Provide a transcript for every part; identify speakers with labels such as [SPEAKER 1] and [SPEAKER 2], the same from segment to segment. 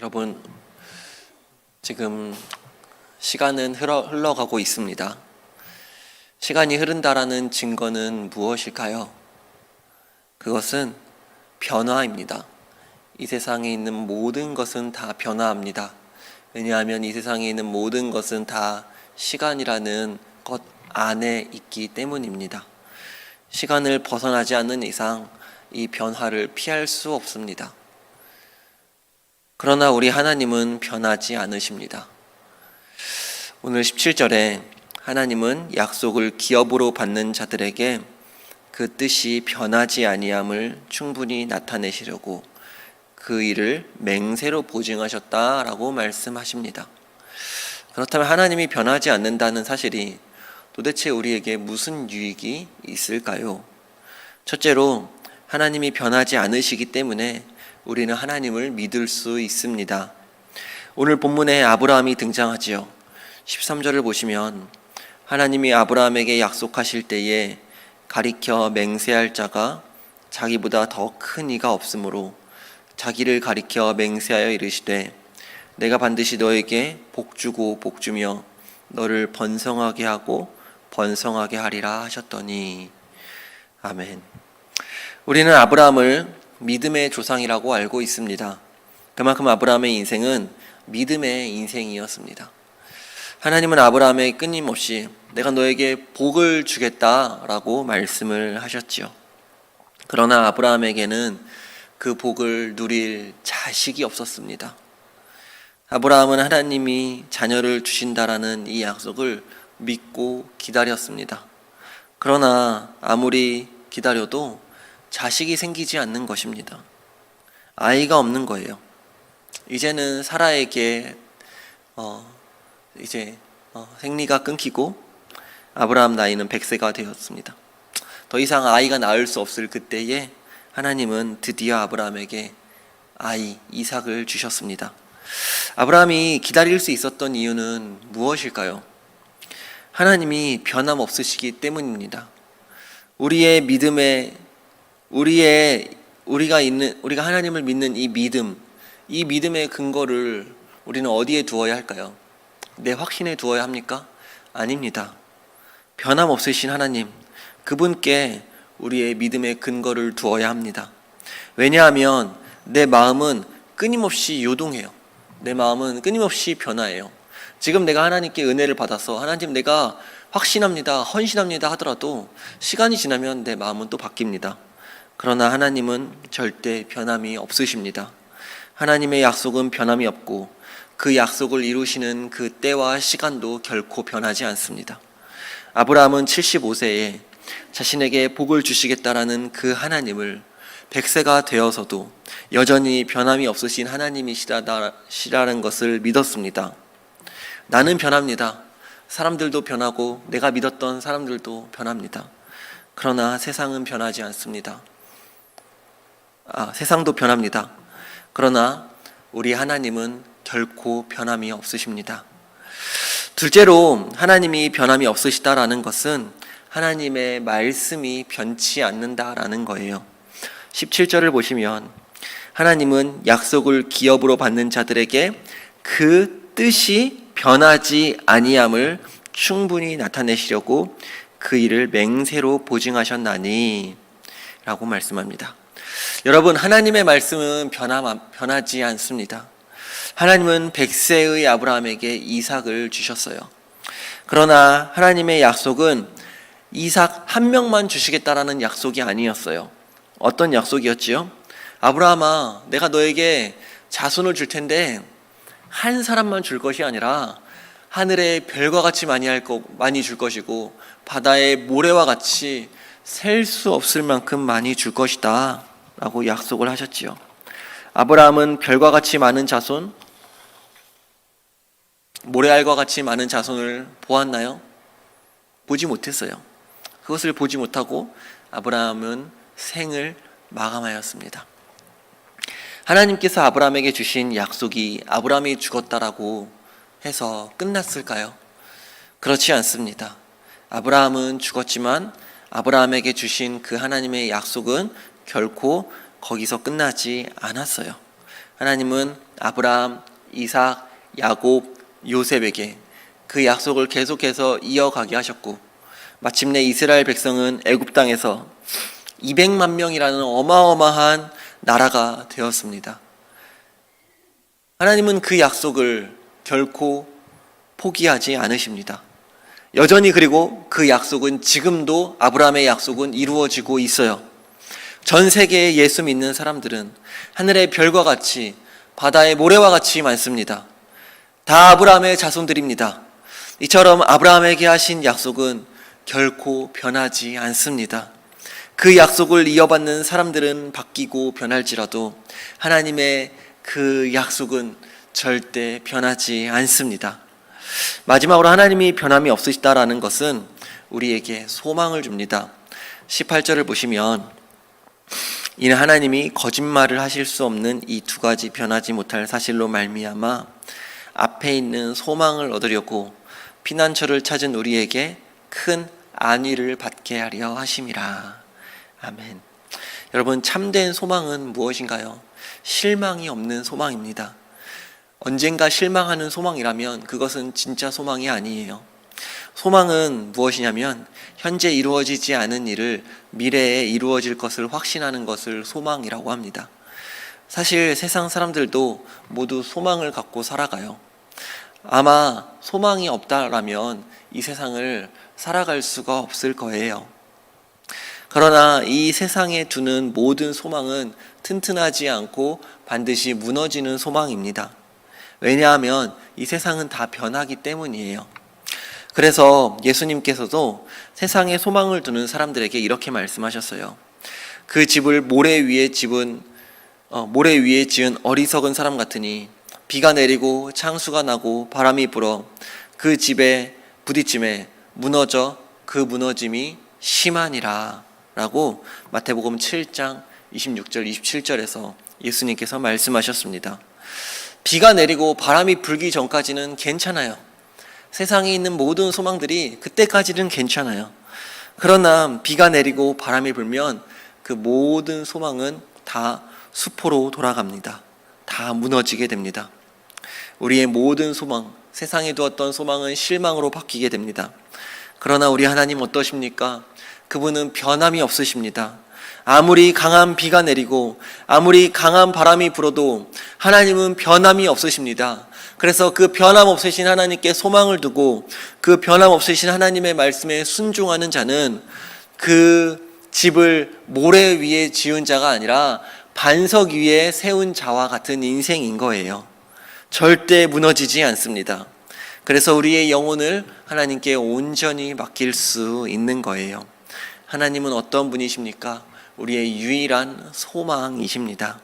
[SPEAKER 1] 여러분, 지금 시간은 흘러가고 있습니다. 시간이 흐른다라는 증거는 무엇일까요? 그것은 변화입니다. 이 세상에 있는 모든 것은 다 변화합니다. 왜냐하면 이 세상에 있는 모든 것은 다 시간이라는 것 안에 있기 때문입니다. 시간을 벗어나지 않는 이상 이 변화를 피할 수 없습니다. 그러나 우리 하나님은 변하지 않으십니다. 오늘 17절에 하나님은 약속을 기업으로 받는 자들에게 그 뜻이 변하지 아니함을 충분히 나타내시려고 그 일을 맹세로 보증하셨다라고 말씀하십니다. 그렇다면 하나님이 변하지 않는다는 사실이 도대체 우리에게 무슨 유익이 있을까요? 첫째로 하나님이 변하지 않으시기 때문에 우리는 하나님을 믿을 수 있습니다. 오늘 본문에 아브라함이 등장하지요. 13절을 보시면 하나님이 아브라함에게 약속하실 때에 가리켜 맹세할 자가 자기보다 더 큰 이가 없으므로 자기를 가리켜 맹세하여 이르시되 내가 반드시 너에게 복주고 복주며 너를 번성하게 하고 번성하게 하리라 하셨더니. 아멘. 우리는 아브라함을 믿음의 조상이라고 알고 있습니다. 그만큼 아브라함의 인생은 믿음의 인생이었습니다. 하나님은 아브라함에게 끊임없이 내가 너에게 복을 주겠다라고 말씀을 하셨지요. 그러나 아브라함에게는 그 복을 누릴 자식이 없었습니다. 아브라함은 하나님이 자녀를 주신다라는 이 약속을 믿고 기다렸습니다. 그러나 아무리 기다려도 자식이 생기지 않는 것입니다. 아이가 없는 거예요. 이제는 사라에게 생리가 끊기고 아브라함 나이는 100세가 되었습니다. 더 이상 아이가 낳을 수 없을 그때에 하나님은 드디어 아브라함에게 아이 이삭을 주셨습니다. 아브라함이 기다릴 수 있었던 이유는 무엇일까요? 하나님이 변함없으시기 때문입니다. 우리가 하나님을 믿는 이 믿음의 근거를 우리는 어디에 두어야 할까요? 내 확신에 두어야 합니까? 아닙니다. 변함없으신 하나님, 그분께 우리의 믿음의 근거를 두어야 합니다. 왜냐하면 내 마음은 끊임없이 요동해요. 내 마음은 끊임없이 변화해요. 지금 내가 하나님께 은혜를 받아서 하나님 내가 확신합니다, 헌신합니다 하더라도 시간이 지나면 내 마음은 또 바뀝니다. 그러나 하나님은 절대 변함이 없으십니다. 하나님의 약속은 변함이 없고 그 약속을 이루시는 그 때와 시간도 결코 변하지 않습니다. 아브라함은 75세에 자신에게 복을 주시겠다라는 그 하나님을 100세가 되어서도 여전히 변함이 없으신 하나님이시라는 것을 믿었습니다. 나는 변합니다. 사람들도 변하고 내가 믿었던 사람들도 변합니다. 그러나 세상은 변하지 않습니다. 세상도 변합니다. 그러나 우리 하나님은 결코 변함이 없으십니다. 둘째로 하나님이 변함이 없으시다라는 것은 하나님의 말씀이 변치 않는다라는 거예요. 17절을 보시면 하나님은 약속을 기업으로 받는 자들에게 그 뜻이 변하지 아니함을 충분히 나타내시려고 그 일을 맹세로 보증하셨나니 라고 말씀합니다. 여러분, 하나님의 말씀은 변하지 않습니다. 하나님은 100세의 아브라함에게 이삭을 주셨어요. 그러나 하나님의 약속은 이삭 한 명만 주시겠다라는 약속이 아니었어요. 어떤 약속이었지요? 아브라함아, 내가 너에게 자손을 줄 텐데 한 사람만 줄 것이 아니라 하늘의 별과 같이 많이 줄 것이고 바다의 모래와 같이 셀 수 없을 만큼 많이 줄 것이다 라고 약속을 하셨지요. 아브라함은 별과 같이 많은 자손, 모래알과 같이 많은 자손을 보았나요? 보지 못했어요. 그것을 보지 못하고 아브라함은 생을 마감하였습니다. 하나님께서 아브라함에게 주신 약속이 아브라함이 죽었다라고 해서 끝났을까요? 그렇지 않습니다. 아브라함은 죽었지만 아브라함에게 주신 그 하나님의 약속은 결코 거기서 끝나지 않았어요. 하나님은 아브라함, 이삭, 야곱, 요셉에게 그 약속을 계속해서 이어가게 하셨고, 마침내 이스라엘 백성은 애굽 땅에서 200만 명이라는 어마어마한 나라가 되었습니다. 하나님은 그 약속을 결코 포기하지 않으십니다. 여전히 그리고 그 약속은 지금도 아브라함의 약속은 이루어지고 있어요. 전 세계에 예수 믿는 사람들은 하늘의 별과 같이 바다의 모래와 같이 많습니다. 다 아브라함의 자손들입니다. 이처럼 아브라함에게 하신 약속은 결코 변하지 않습니다. 그 약속을 이어받는 사람들은 바뀌고 변할지라도 하나님의 그 약속은 절대 변하지 않습니다. 마지막으로 하나님이 변함이 없으시다라는 것은 우리에게 소망을 줍니다. 18절을 보시면 이는 하나님이 거짓말을 하실 수 없는 이 두 가지 변하지 못할 사실로 말미암아 앞에 있는 소망을 얻으려고 피난처를 찾은 우리에게 큰 안위를 받게 하려 하심이라. 아멘. 여러분, 참된 소망은 무엇인가요? 실망이 없는 소망입니다. 언젠가 실망하는 소망이라면 그것은 진짜 소망이 아니에요. 소망은 무엇이냐면 현재 이루어지지 않은 일을 미래에 이루어질 것을 확신하는 것을 소망이라고 합니다. 사실 세상 사람들도 모두 소망을 갖고 살아가요. 아마 소망이 없다라면 이 세상을 살아갈 수가 없을 거예요. 그러나 이 세상에 두는 모든 소망은 튼튼하지 않고 반드시 무너지는 소망입니다. 왜냐하면 이 세상은 다 변하기 때문이에요. 그래서 예수님께서도 세상에 소망을 두는 사람들에게 이렇게 말씀하셨어요. 그 집을 모래 위에 지은 어리석은 사람 같으니 비가 내리고 창수가 나고 바람이 불어 그 집에 부딪힘에 무너져 그 무너짐이 심하니라 라고 마태복음 7장 26절 27절에서 예수님께서 말씀하셨습니다. 비가 내리고 바람이 불기 전까지는 괜찮아요. 세상에 있는 모든 소망들이 그때까지는 괜찮아요. 그러나 비가 내리고 바람이 불면 그 모든 소망은 다 수포로 돌아갑니다. 다 무너지게 됩니다. 우리의 모든 소망, 세상에 두었던 소망은 실망으로 바뀌게 됩니다. 그러나 우리 하나님 어떠십니까? 그분은 변함이 없으십니다. 아무리 강한 비가 내리고 아무리 강한 바람이 불어도 하나님은 변함이 없으십니다. 그래서 그 변함 없으신 하나님께 소망을 두고 그 변함 없으신 하나님의 말씀에 순종하는 자는 그 집을 모래 위에 지은 자가 아니라 반석 위에 세운 자와 같은 인생인 거예요. 절대 무너지지 않습니다. 그래서 우리의 영혼을 하나님께 온전히 맡길 수 있는 거예요. 하나님은 어떤 분이십니까? 우리의 유일한 소망이십니다.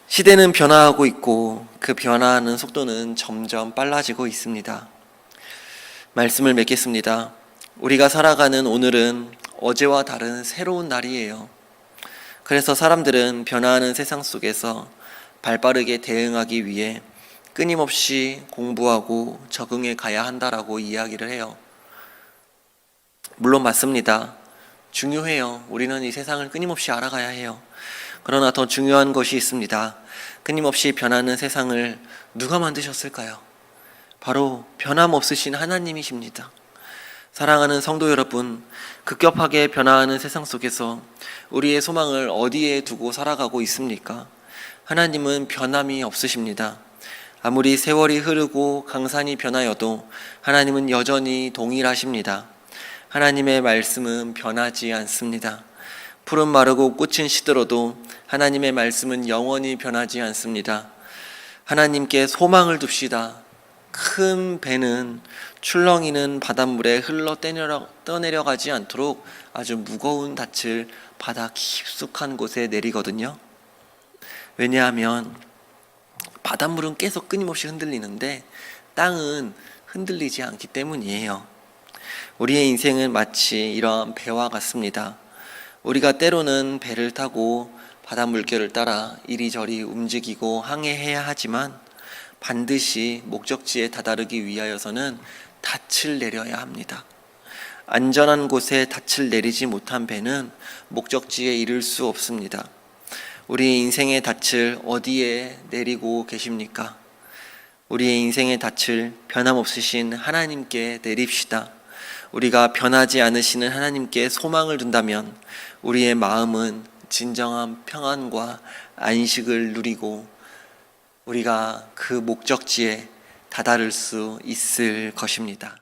[SPEAKER 1] 시대는 변화하고 있고 그 변화하는 속도는 점점 빨라지고 있습니다. 말씀을 맺겠습니다. 우리가 살아가는 오늘은 어제와 다른 새로운 날이에요. 그래서 사람들은 변화하는 세상 속에서 발빠르게 대응하기 위해 끊임없이 공부하고 적응해 가야 한다라고 이야기를 해요. 물론 맞습니다. 중요해요. 우리는 이 세상을 끊임없이 알아가야 해요. 그러나 더 중요한 것이 있습니다. 끊임없이 변하는 세상을 누가 만드셨을까요? 바로 변함없으신 하나님이십니다. 사랑하는 성도 여러분, 급격하게 변화하는 세상 속에서 우리의 소망을 어디에 두고 살아가고 있습니까? 하나님은 변함이 없으십니다. 아무리 세월이 흐르고 강산이 변하여도 하나님은 여전히 동일하십니다. 하나님의 말씀은 변하지 않습니다. 풀은 마르고 꽃은 시들어도 하나님의 말씀은 영원히 변하지 않습니다. 하나님께 소망을 둡시다. 큰 배는 출렁이는 바닷물에 흘러 떠내려가지 않도록 아주 무거운 닻을 바다 깊숙한 곳에 내리거든요. 왜냐하면 바닷물은 계속 끊임없이 흔들리는데 땅은 흔들리지 않기 때문이에요. 우리의 인생은 마치 이러한 배와 같습니다. 우리가 때로는 배를 타고 바다 물결을 따라 이리저리 움직이고 항해해야 하지만 반드시 목적지에 다다르기 위하여서는 닻을 내려야 합니다. 안전한 곳에 닻을 내리지 못한 배는 목적지에 이를 수 없습니다. 우리의 인생의 닻을 어디에 내리고 계십니까? 우리의 인생의 닻을 변함없으신 하나님께 내립시다. 우리가 변하지 않으시는 하나님께 소망을 둔다면 우리의 마음은 진정한 평안과 안식을 누리고 우리가 그 목적지에 다다를 수 있을 것입니다.